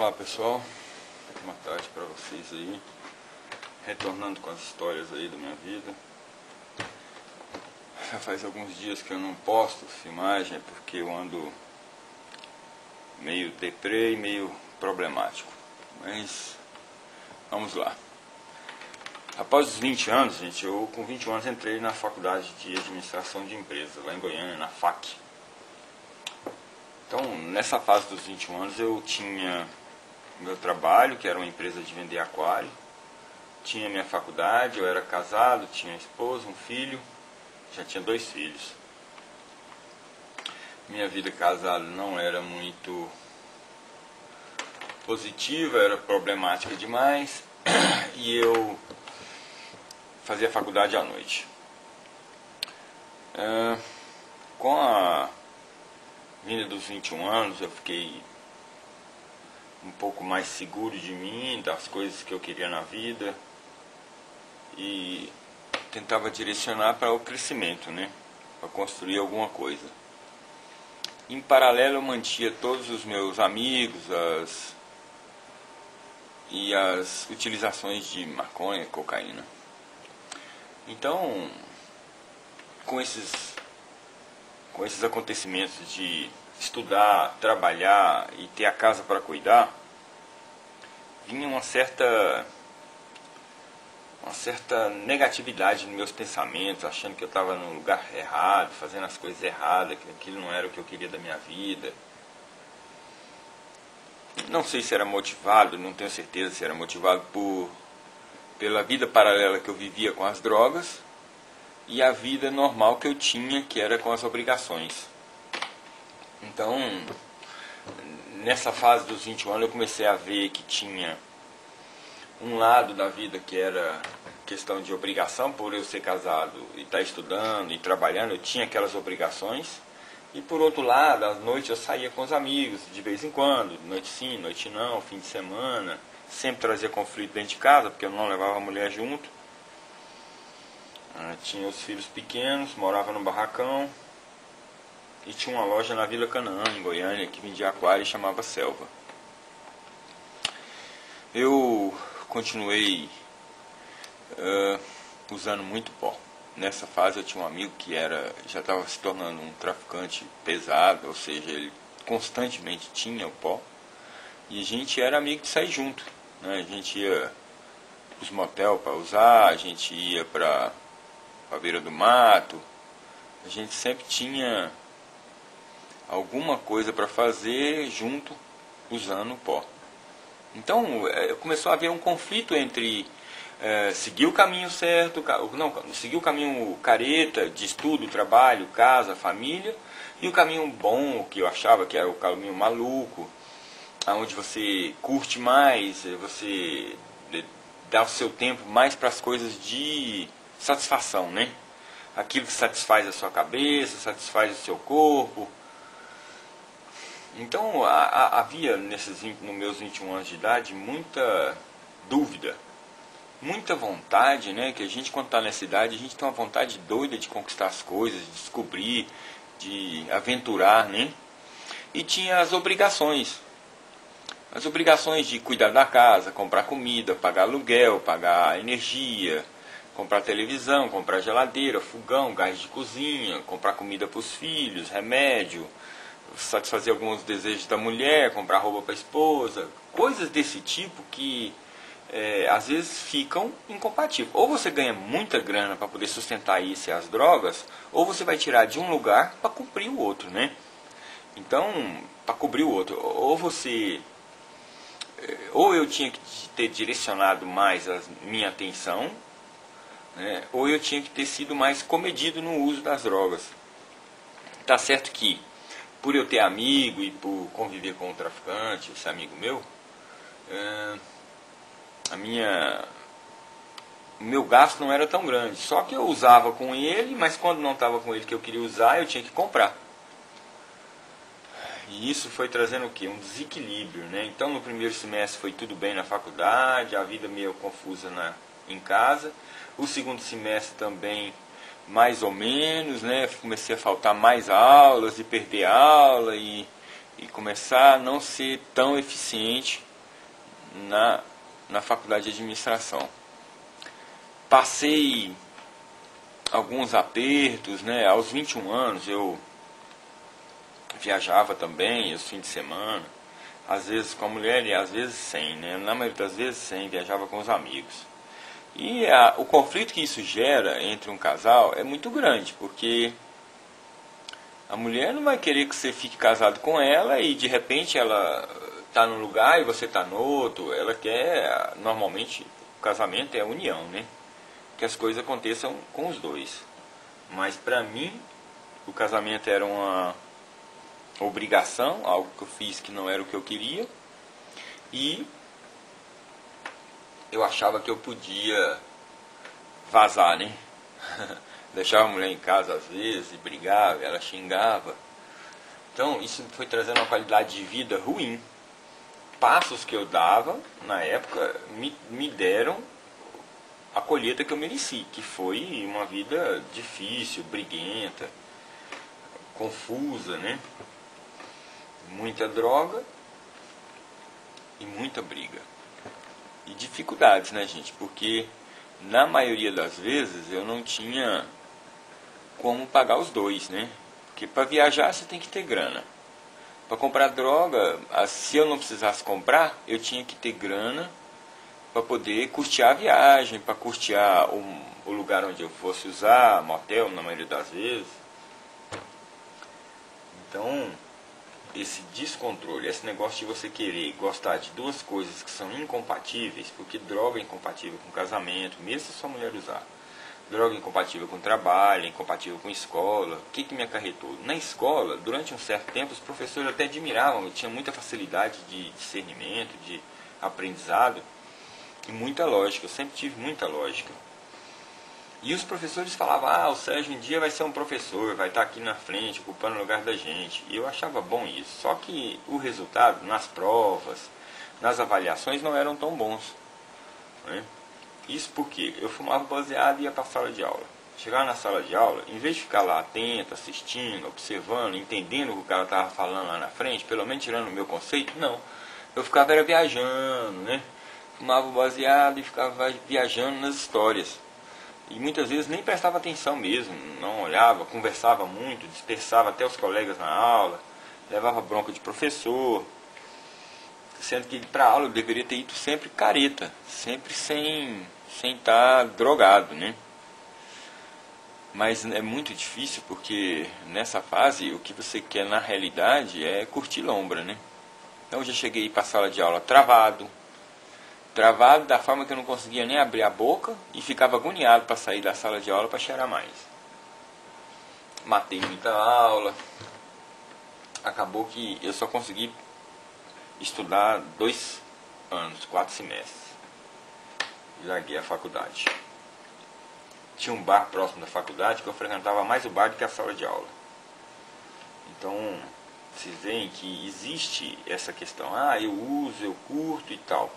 Olá pessoal, boa tarde para vocês aí, retornando com as histórias aí da minha vida. Já faz alguns dias que eu não posto filmagem, porque eu ando meio deprê e meio problemático, mas vamos lá. Após os 20 anos, gente, eu com 21 anos entrei na faculdade de administração de empresas, lá em Goiânia, na FAC. Então, nessa fase dos 21 anos eu tinha meu trabalho, que era uma empresa de vender aquário, tinha minha faculdade, eu era casado, tinha esposa, um filho, já tinha 2 filhos. Minha vida casada não era muito positiva, era problemática demais, e eu fazia faculdade à noite. Com a vinda dos 21 anos, eu fiquei um pouco mais seguro de mim, das coisas que eu queria na vida, e tentava direcionar para o crescimento, né? Para construir alguma coisa. Em paralelo, eu mantinha todos os meus amigos as utilizações de maconha, cocaína. Então, com esses acontecimentos de estudar, trabalhar e ter a casa para cuidar, vinha uma certa negatividade nos meus pensamentos, achando que eu estava no lugar errado, fazendo as coisas erradas, que aquilo não era o que eu queria da minha vida. Não sei se era motivado, não tenho certeza se era motivado pela vida paralela que eu vivia com as drogas e a vida normal que eu tinha, que era com as obrigações. Então, nessa fase dos 21 anos eu comecei a ver que tinha um lado da vida que era questão de obrigação, por eu ser casado e estar estudando e trabalhando, eu tinha aquelas obrigações. E por outro lado, à noite eu saía com os amigos, de vez em quando, noite sim, noite não, fim de semana. Sempre trazia conflito dentro de casa, porque eu não levava a mulher junto. Tinha os filhos pequenos, morava no barracão. E tinha uma loja na Vila Canaã, em Goiânia, que vendia aquário e chamava Selva. Eu continuei usando muito pó. Nessa fase eu tinha um amigo que já estava se tornando um traficante pesado, ou seja, ele constantemente tinha o pó. E a gente era amigo de sair junto, né? A gente ia para os motel para usar, a gente ia para a beira do mato. A gente sempre tinha alguma coisa para fazer junto, usando o pó. Então começou a haver um conflito entre seguir o caminho certo, seguir o caminho careta de estudo, trabalho, casa, família, e o caminho bom, que eu achava que era o caminho maluco, onde você curte mais, você dá o seu tempo mais para as coisas de satisfação, né? Aquilo que satisfaz a sua cabeça, satisfaz o seu corpo. Então havia nos meus 21 anos de idade muita dúvida, muita vontade, né? Que a gente, quando está nessa idade, a gente tem uma vontade doida de conquistar as coisas, de descobrir, de aventurar, né? E tinha as obrigações de cuidar da casa, comprar comida, pagar aluguel, pagar energia, comprar televisão, comprar geladeira, fogão, gás de cozinha, comprar comida para os filhos, remédio, satisfazer alguns desejos da mulher, comprar roupa para a esposa, coisas desse tipo que às vezes ficam incompatíveis. Ou você ganha muita grana para poder sustentar isso e as drogas, ou você vai tirar de um lugar para cobrir o outro, né? Então, para cobrir o outro, ou eu tinha que ter direcionado mais a minha atenção, né? Ou eu tinha que ter sido mais comedido no uso das drogas. Tá certo que, por eu ter amigo e por conviver com um traficante, esse amigo meu, o meu gasto não era tão grande. Só que eu usava com ele, mas quando não estava com ele que eu queria usar, eu tinha que comprar. E isso foi trazendo o quê? Um desequilíbrio, né? Então no primeiro semestre foi tudo bem na faculdade, a vida meio confusa em casa. O segundo semestre também mais ou menos, né? Comecei a faltar mais aulas e perder aula e começar a não ser tão eficiente na faculdade de administração. Passei alguns apertos, né? Aos 21 anos eu viajava também, os fins de semana, às vezes com a mulher e às vezes sem, né? Na maioria das vezes sem, viajava com os amigos. E o conflito que isso gera entre um casal é muito grande, porque a mulher não vai querer que você fique casado com ela e de repente ela está num lugar e você está no outro. Ela quer, normalmente, o casamento é a união, né? Que as coisas aconteçam com os dois. Mas para mim, o casamento era uma obrigação, algo que eu fiz que não era o que eu queria. E eu achava que eu podia vazar, né? Deixava a mulher em casa às vezes, e brigava, ela xingava. Então isso foi trazendo uma qualidade de vida ruim. Passos que eu dava, na época, me deram a colheita que eu mereci, que foi uma vida difícil, briguenta, confusa, né? Muita droga e muita briga. E dificuldades, né, gente? Porque na maioria das vezes eu não tinha como pagar os dois, né? Porque para viajar você tem que ter grana. Para comprar droga, se eu não precisasse comprar, eu tinha que ter grana para poder custear a viagem, para custear o lugar onde eu fosse usar, motel na maioria das vezes. Então, esse descontrole, esse negócio de você querer gostar de duas coisas que são incompatíveis, porque droga é incompatível com casamento, mesmo se sua mulher usar. Droga é incompatível com trabalho, é incompatível com escola. O que me acarretou? Na escola, durante um certo tempo, os professores até admiravam, eu tinha muita facilidade de discernimento, de aprendizado e muita lógica, eu sempre tive muita lógica. E os professores falavam, o Sérgio um dia vai ser um professor, vai estar aqui na frente, ocupando o lugar da gente. E eu achava bom isso. Só que o resultado, nas provas, nas avaliações, não eram tão bons, né? Isso porque eu fumava baseado e ia para a sala de aula. Chegava na sala de aula, em vez de ficar lá atento, assistindo, observando, entendendo o que o cara estava falando lá na frente, pelo menos tirando o meu conceito, não. Eu ficava era viajando, né? Fumava baseado e ficava viajando nas histórias. E muitas vezes nem prestava atenção mesmo, não olhava, conversava muito, dispersava até os colegas na aula, levava bronca de professor, sendo que para a aula eu deveria ter ido sempre careta, sempre sem estar drogado, né? Mas é muito difícil porque nessa fase o que você quer na realidade é curtir lombra, né? Então eu já cheguei para a sala de aula travado da forma que eu não conseguia nem abrir a boca e ficava agoniado para sair da sala de aula para cheirar mais. Matei muita aula, acabou que eu só consegui estudar 2 anos, 4 semestres. E larguei a faculdade. Tinha um bar próximo da faculdade que eu frequentava mais o bar do que a sala de aula. Então, vocês veem que existe essa questão, eu uso, eu curto e tal.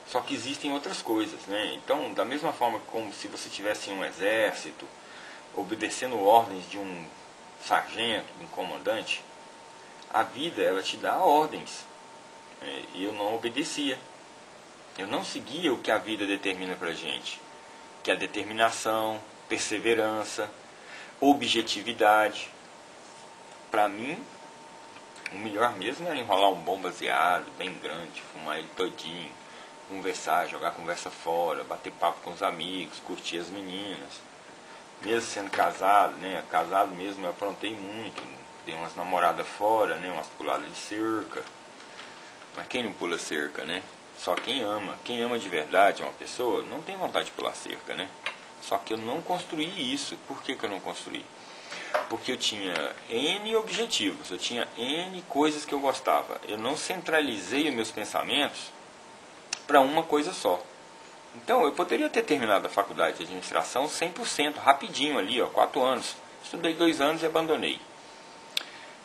Só que existem outras coisas, né? Então, da mesma forma como se você tivesse um exército, obedecendo ordens de um sargento, de um comandante, a vida, ela te dá ordens. E eu não obedecia. Eu não seguia o que a vida determina pra gente. Que é determinação, perseverança, objetividade. Pra mim, o melhor mesmo era enrolar um bom baseado, bem grande, fumar ele todinho, conversar, jogar conversa fora, bater papo com os amigos, curtir as meninas. Mesmo sendo casado, né? Casado mesmo eu aprontei muito. Dei umas namoradas fora, né? Umas puladas de cerca. Mas quem não pula cerca, né? Só quem ama. Quem ama de verdade uma pessoa não tem vontade de pular cerca, né? Só que eu não construí isso. Por que eu não construí? Porque eu tinha N objetivos, eu tinha N coisas que eu gostava. Eu não centralizei os meus pensamentos para uma coisa só. Então eu poderia ter terminado a faculdade de administração 100%, rapidinho ali, 4 anos. Estudei 2 anos e abandonei.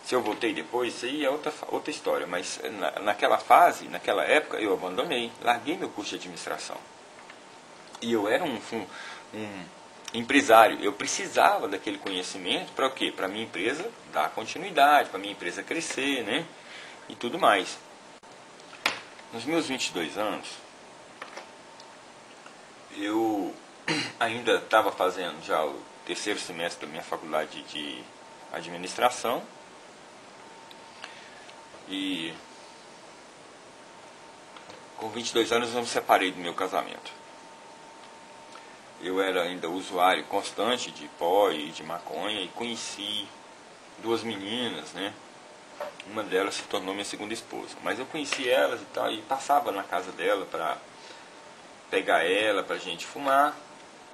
Se eu voltei depois, isso aí é outra história. Mas naquela fase, naquela época, eu abandonei. Larguei meu curso de administração. E eu era um empresário. Eu precisava daquele conhecimento para o quê? Para a minha empresa dar continuidade, para a minha empresa crescer, né? E tudo mais. Nos meus 22 anos, eu ainda estava fazendo já o terceiro semestre da minha faculdade de administração e com 22 anos eu me separei do meu casamento. Eu era ainda usuário constante de pó e de maconha e conheci duas meninas, né? Uma delas se tornou minha segunda esposa, mas eu conheci elas e tal, e passava na casa dela para pegar ela pra gente fumar.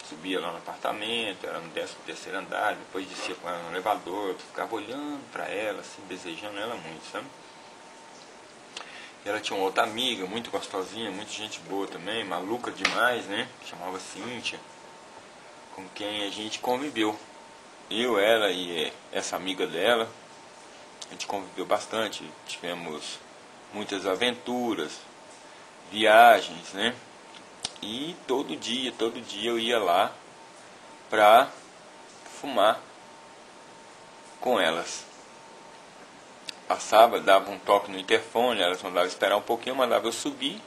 Subia lá no apartamento, era no 13º andar, depois descia com ela no elevador, ficava olhando pra ela, assim, desejando ela muito, sabe? E ela tinha uma outra amiga, muito gostosinha, muito gente boa também, maluca demais, né? Chamava Cíntia, com quem a gente conviveu. Eu, ela e essa amiga dela, a gente conviveu bastante, tivemos muitas aventuras, viagens, né? E todo dia eu ia lá pra fumar com elas. Passava, dava um toque no interfone, elas mandavam esperar um pouquinho, mandavam eu subir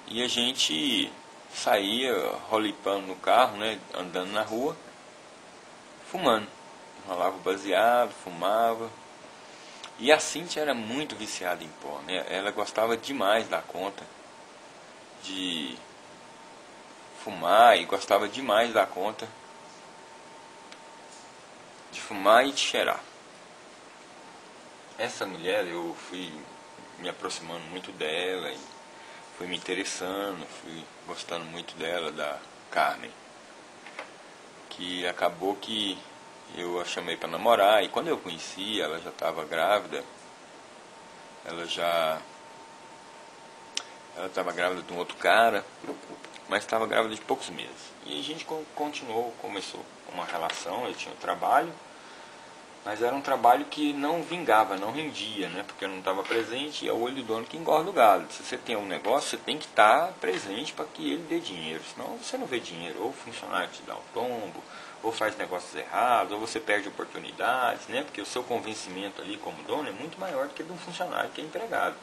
e a gente saía rolipando no carro, né, andando na rua, fumando. Rolava baseado, fumava. E a Cíntia era muito viciada em pó, né? Ela gostava demais da conta de fumar e gostava demais da conta de fumar e de cheirar. Essa mulher, eu fui me aproximando muito dela e fui me interessando, fui gostando muito dela, da Carmen, que acabou que eu a chamei para namorar, e quando eu conheci, ela já estava grávida, ela estava grávida de um outro cara, mas estava grávida de poucos meses. E a gente começou uma relação, eu tinha um trabalho, mas era um trabalho que não vingava, não rendia, né? Porque eu não estava presente e é o olho do dono que engorda o gado. Se você tem um negócio, você tem que estar presente para que ele dê dinheiro, senão você não vê dinheiro, ou o funcionário te dá um tombo, ou faz negócios errados, ou você perde oportunidades, né? Porque o seu convencimento ali como dono é muito maior do que de um funcionário que é empregado.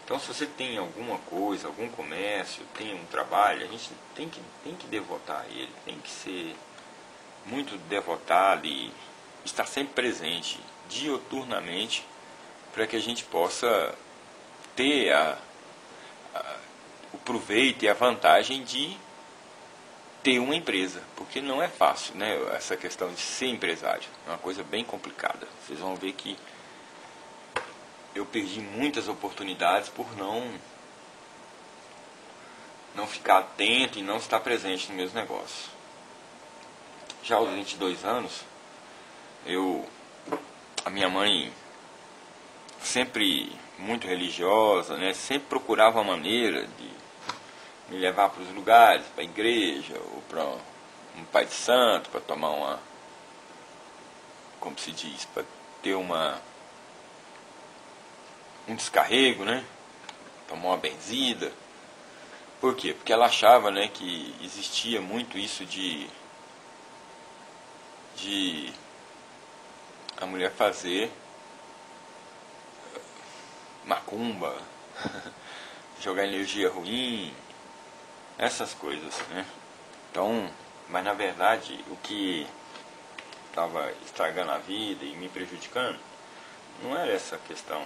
Então, se você tem alguma coisa, algum comércio, tem um trabalho, a gente tem que devotar a ele, tem que ser muito devotado e estar sempre presente, diuturnamente, para que a gente possa ter o proveito e a vantagem de ter uma empresa, porque não é fácil, né? Essa questão de ser empresário é uma coisa bem complicada. Vocês vão ver que eu perdi muitas oportunidades por não ficar atento e não estar presente nos meus negócios. Já aos 22 anos, a minha mãe, sempre muito religiosa, né, sempre procurava uma maneira de me levar para os lugares, para a igreja, ou para um pai de santo, para tomar como se diz, para ter um descarrego, né? Tomar uma benzida. Por quê? Porque ela achava, né, que existia muito isso de a mulher fazer macumba, jogar energia ruim, essas coisas, né? Então, mas na verdade, o que estava estragando a vida e me prejudicando não era essa questão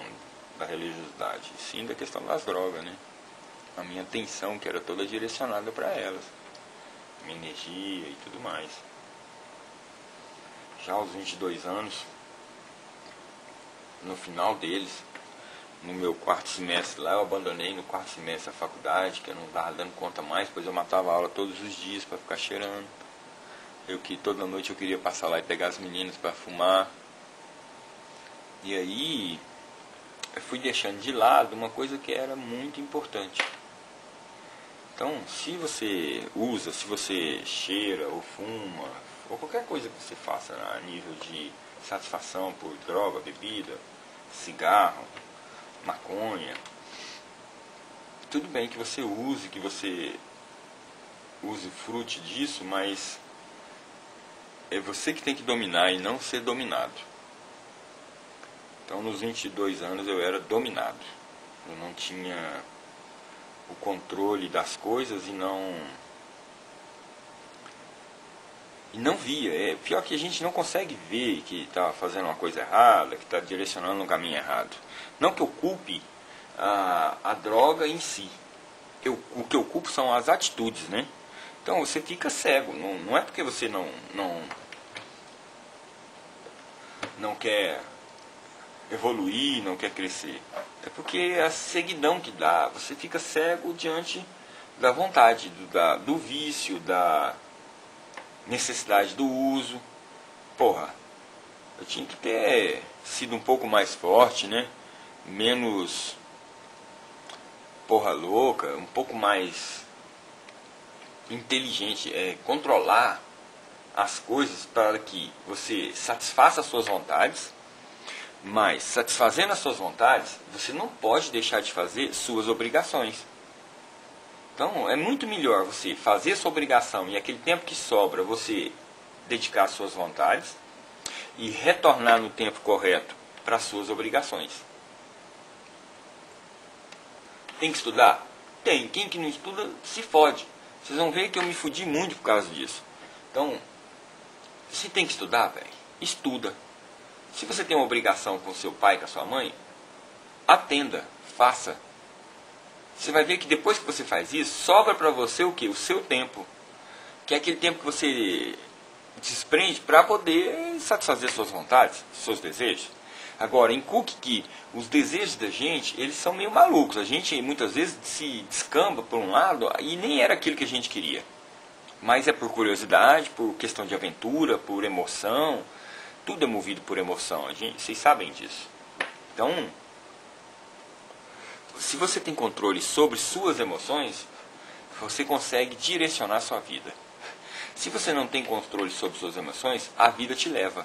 da religiosidade, sim da questão das drogas, né? A minha atenção, que era toda direcionada para elas, minha energia e tudo mais. Já aos 22 anos, no final deles, no meu quarto semestre lá, eu abandonei no quarto semestre a faculdade, que eu não estava dando conta mais, pois eu matava a aula todos os dias para ficar cheirando. Toda noite eu queria passar lá e pegar as meninas para fumar. E aí eu fui deixando de lado uma coisa que era muito importante. Então, se você usa, se você cheira ou fuma, ou qualquer coisa que você faça a nível de satisfação por droga, bebida, cigarro, maconha, tudo bem que você frute disso, mas é você que tem que dominar e não ser dominado. Então, nos 22 anos eu era dominado, Eu não tinha o controle das coisas e não via. Pior que a gente não consegue ver que está fazendo uma coisa errada, que está direcionando no caminho errado. Não que eu culpe a droga em si. O que eu culpo são as atitudes, né? Então você fica cego. Não é porque você não quer evoluir, não quer crescer. É porque é a ceguidão que dá. Você fica cego diante da vontade, do vício, da necessidade do uso. Porra, eu tinha que ter sido um pouco mais forte, né? Menos porra louca, um pouco mais inteligente. Controlar as coisas para que você satisfaça as suas vontades, mas satisfazendo as suas vontades, você não pode deixar de fazer suas obrigações. Então, é muito melhor você fazer sua obrigação e aquele tempo que sobra você dedicar às suas vontades e retornar no tempo correto para as suas obrigações. Tem que estudar? Tem. Quem que não estuda se fode. Vocês vão ver que eu me fudi muito por causa disso. Então, se tem que estudar, velho, estuda. Se você tem uma obrigação com seu pai, com a sua mãe, atenda, faça. Você vai ver que depois que você faz isso, sobra para você o quê? O seu tempo. Que é aquele tempo que você desprende para poder satisfazer suas vontades, seus desejos. Agora, inculque que os desejos da gente, eles são meio malucos. A gente muitas vezes se descamba por um lado e nem era aquilo que a gente queria. Mas é por curiosidade, por questão de aventura, por emoção. Tudo é movido por emoção. Vocês sabem disso. Então, se você tem controle sobre suas emoções, você consegue direcionar sua vida. Se você não tem controle sobre suas emoções, a vida te leva.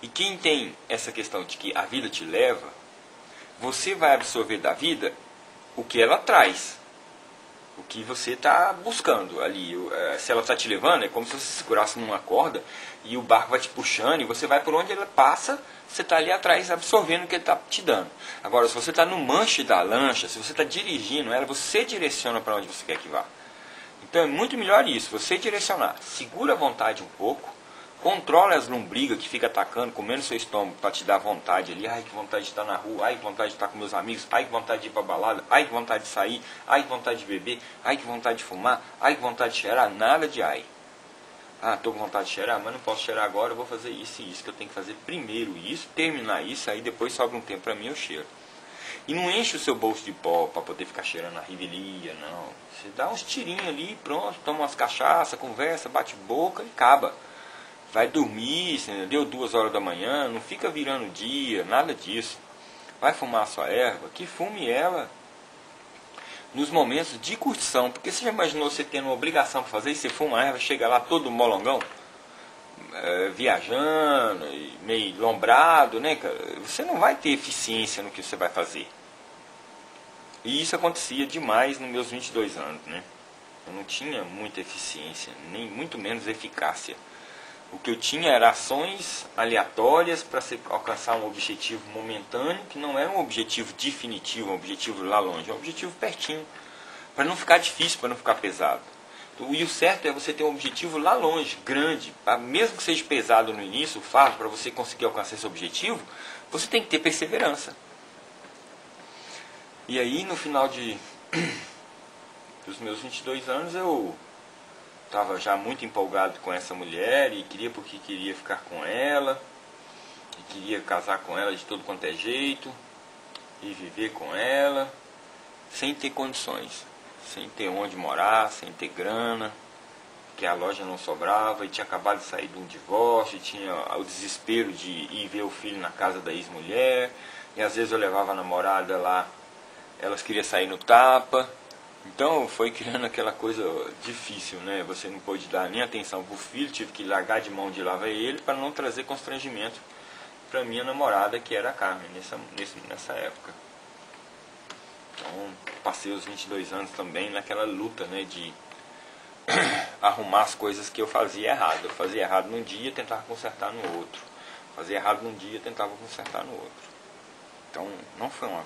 E quem tem essa questão de que a vida te leva, você vai absorver da vida o que ela traz. O que você está buscando ali. Se ela está te levando, é como se você segurasse numa corda e o barco vai te puxando e você vai por onde ela passa, você está ali atrás absorvendo o que ele está te dando. Agora, se você está no manche da lancha, se você está dirigindo ela, você direciona para onde você quer que vá. Então é muito melhor isso, você direcionar. Segura a vontade um pouco, controla as lombrigas que fica atacando, comendo seu estômago para te dar vontade ali. Ai, que vontade de estar na rua, ai, que vontade de estar com meus amigos, ai, que vontade de ir para balada, ai, que vontade de sair, ai, que vontade de beber, ai, que vontade de fumar, ai, que vontade de cheirar, nada de ai. Ah, estou com vontade de cheirar, mas não posso cheirar agora, eu vou fazer isso e isso, que eu tenho que fazer primeiro isso, terminar isso, aí depois sobra um tempo para mim eu cheiro. E não enche o seu bolso de pó para poder ficar cheirando a revelia, não. Você dá uns tirinhos ali, pronto, toma umas cachaças, conversa, bate boca e acaba. Vai dormir, deu 2 horas da manhã, não fica virando dia, nada disso. Vai fumar a sua erva, que fume ela nos momentos de curtição. Porque você já imaginou você tendo uma obrigação para fazer e você fuma a erva, chega lá todo molongão, viajando, meio lombrado, né, cara? Você não vai ter eficiência no que você vai fazer. E isso acontecia demais nos meus 22 anos, né? Eu não tinha muita eficiência, nem muito menos eficácia. O que eu tinha era ações aleatórias para alcançar um objetivo momentâneo, que não era um objetivo definitivo, um objetivo lá longe, é um objetivo pertinho, para não ficar difícil, para não ficar pesado. E o certo é você ter um objetivo lá longe, grande, mesmo que seja pesado no início, o fato para você conseguir alcançar esse objetivo, você tem que ter perseverança. E aí, no final dos meus 22 anos, eu estava já muito empolgado com essa mulher e queria ficar com ela, e queria casar com ela de todo quanto é jeito, e viver com ela, sem ter condições, sem ter onde morar, sem ter grana, que a loja não sobrava, e tinha acabado de sair de um divórcio, e tinha o desespero de ir ver o filho na casa da ex-mulher, e às vezes eu levava a namorada lá, elas queriam sair no tapa. Então foi criando aquela coisa difícil, né? Você não pôde dar nem atenção pro filho, tive que largar de mão de lavar ele para não trazer constrangimento para minha namorada, que era a Carmen, nessa época. Então passei os 22 anos também naquela luta, né, de arrumar as coisas que eu fazia errado. Eu fazia errado num dia, tentava consertar no outro. Fazia errado num dia, tentava consertar no outro. Então não foi uma